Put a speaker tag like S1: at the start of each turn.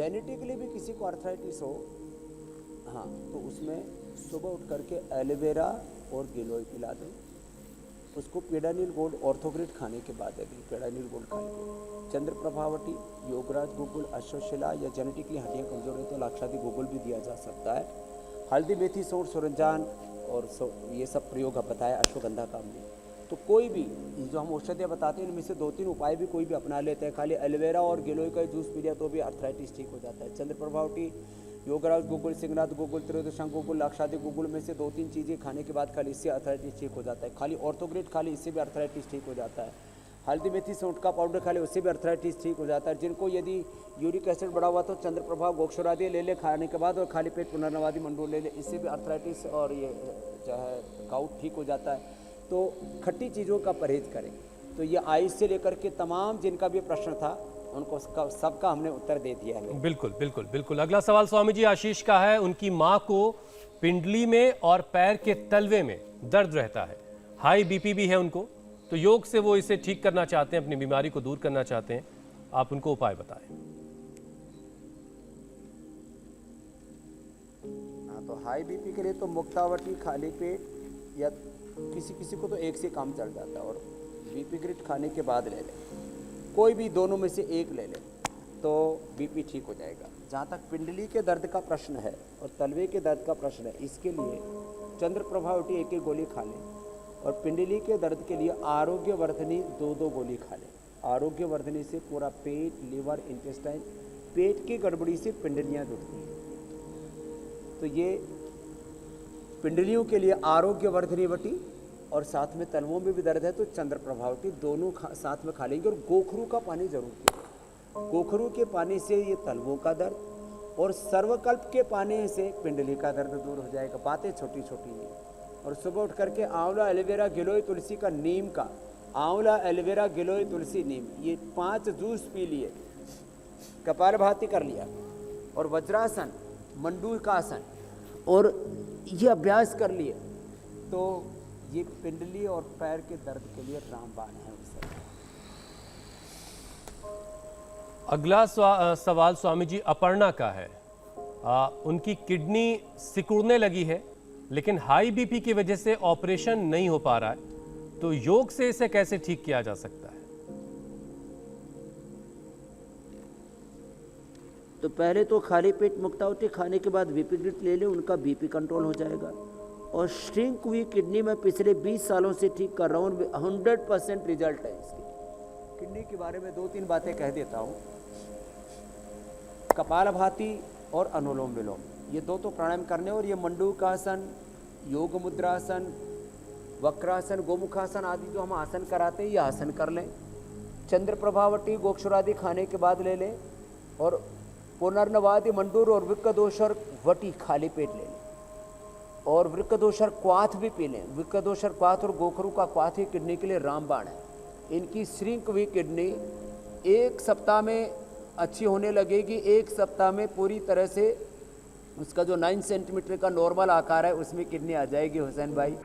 S1: Genetically भी किसी को आर्थराइटिस हो, हाँ, तो उसमें सुबह उठ करके एलोवेरा और गिलोय पिला दें, उसको पेडानिल गोल्ड ऑर्थोग्रिड खाने के बाद अभी पेडानिल गोल्ड खा लें। चंद्र प्रभावटी, योगराज गुगुल, अश्वशिला या जेनेटिकली हड्डियाँ कमजोर है तो लाक्षादी गुगुल भी दिया जा सकता है। हल्दी, मेथी, सौंठ, सुरंजान और ये सब प्रयोग आप बताया, अश्वगंधा का हमने। तो कोई भी जो हम औषधियाँ बताते हैं इनमें से 2-3 उपाय भी कोई भी अपना लेते हैं। खाली एलोवेरा और गिलोय का जूस पी लिया तो भी आर्थराइटिस ठीक हो जाता है। चंद्र प्रभावटी, योगराज गुगुल, सिंहनाथ गुगुल, त्रयोदशांग गुगुल, लाक्षादी गुगुल में से 2-3 चीज़ें खाने के बाद खाली इससे आर्थराइटिस ठीक हो जाता है। खाली ऑर्थोग्रिड खाली इससे भी आर्थराइटिस ठीक हो जाता है। हल्दी, मेथी, सौंठ का पाउडर खा ले उससे भी आर्थराइटिस ठीक हो जाता है। जिनको यदि यूरिक एसिड बढ़ा हुआ तो चंद्र प्रभाव गोक्षरादि ले ले खाने के बाद, और खाली पेट पुनर्नवादी मंडूल ले ले, इससे भी आर्थराइटिस और ये जो है गाउट ठीक हो जाता है। तो खट्टी चीज़ों का परहेज करें। तो ये आयुष से लेकर के तमाम जिनका भी प्रश्न था उनको सबका हमने उत्तर दे दिया है।
S2: बिल्कुल बिल्कुल बिल्कुल। अगला सवाल स्वामी जी आशीष का है। उनकी माँ को पिंडली में और पैर के तलवे में दर्द रहता है, हाई बीपी भी है उनको, तो योग से वो इसे ठीक करना चाहते हैं, अपनी बीमारी को दूर करना चाहते हैं, आप उनको उपाय बताएं।
S1: हाँ, तो हाई बीपी के लिए तो मुक्तावटी, खाली पेट, या किसी को तो एक से काम चल जाता है, और बीपी ग्रिड खाने के बाद ले लें, कोई भी दोनों में से एक ले लें तो बीपी ठीक हो जाएगा। जहाँ तक पिंडली के दर्द का प्रश्न है और तलवे के दर्द का प्रश्न है, इसके लिए चंद्र प्रभावटी 1-1 गोली खा लें, और पिंडली के दर्द के लिए आरोग्यवर्धनी 2-2 गोली खा लें। आरोग्यवर्धनी से पूरा पेट, लीवर, इंटेस्टाइन, पेट की गड़बड़ी से पिंडलियाँ जुड़ती हैं। तो ये पिंडलियों के लिए आरोग्यवर्धनी वटी, और साथ में तलवों में भी दर्द है तो चंद्र प्रभावटी, दोनों साथ में खा लेंगे। और गोखरू का पानी जरूर पिए। गोखरू के पानी से ये तलवों का दर्द, और सर्वकल्प के पानी से पिंडली का दर्द दूर हो जाएगा। बातें छोटी छोटी हैं। और सुबह उठ करके आंवला, एलोवेरा, गिलोय, तुलसी का, नीम का, आंवला, एलोवेरा, गिलोय, तुलसी, नीम, ये 5 जूस पी लिए, कपालभाति कर लिया, और वज्रासन, मंडूल का आसन, और ये अभ्यास कर लिए, तो ये पिंडली और पैर के दर्द के लिए रामबाण है।
S2: अगला सवाल स्वामी जी अपर्णा का है। उनकी किडनी सिकुड़ने लगी है, लेकिन हाई बीपी की वजह से ऑपरेशन नहीं हो पा रहा है, तो योग से इसे कैसे ठीक किया जा सकता है?
S1: तो पहले तो खाली पेट मुक्तावटी खाने के बाद बीपी ग्रिड ले लें, उनका बीपी कंट्रोल हो जाएगा। और श्रिंक हुई किडनी में पिछले 20 सालों से ठीक कर रहा हूँ, 100% रिजल्ट है इसकी। किडनी के बारे में 2-3 बातें कह देता हूँ। कपालभाति और अनुलोम विलोम, ये 2 तो प्राणायाम करने, और ये मंडूकासन, योग मुद्रासन, वक्रासन, गोमुखासन आदि जो हम आसन कराते हैं ये आसन कर लें। चंद्र प्रभावटी, गोक्षरादि खाने के बाद ले लें, और पुनर्नवादि, मंडूर और वृक्कदोषर वटी खाली पेट ले लें, और वृक्कदोषर क्वाथ भी पी लें। वृक्कदोषर क्वाथ और गोखरू का क्वाथ ही किडनी के लिए रामबाण है। इनकी श्रिंक हुई किडनी 1 सप्ताह में अच्छी होने लगेगी। 1 सप्ताह में पूरी तरह से उसका जो 9 सेंटीमीटर का नॉर्मल आकार है उसमें किडनी आ जाएगी हुसैन भाई।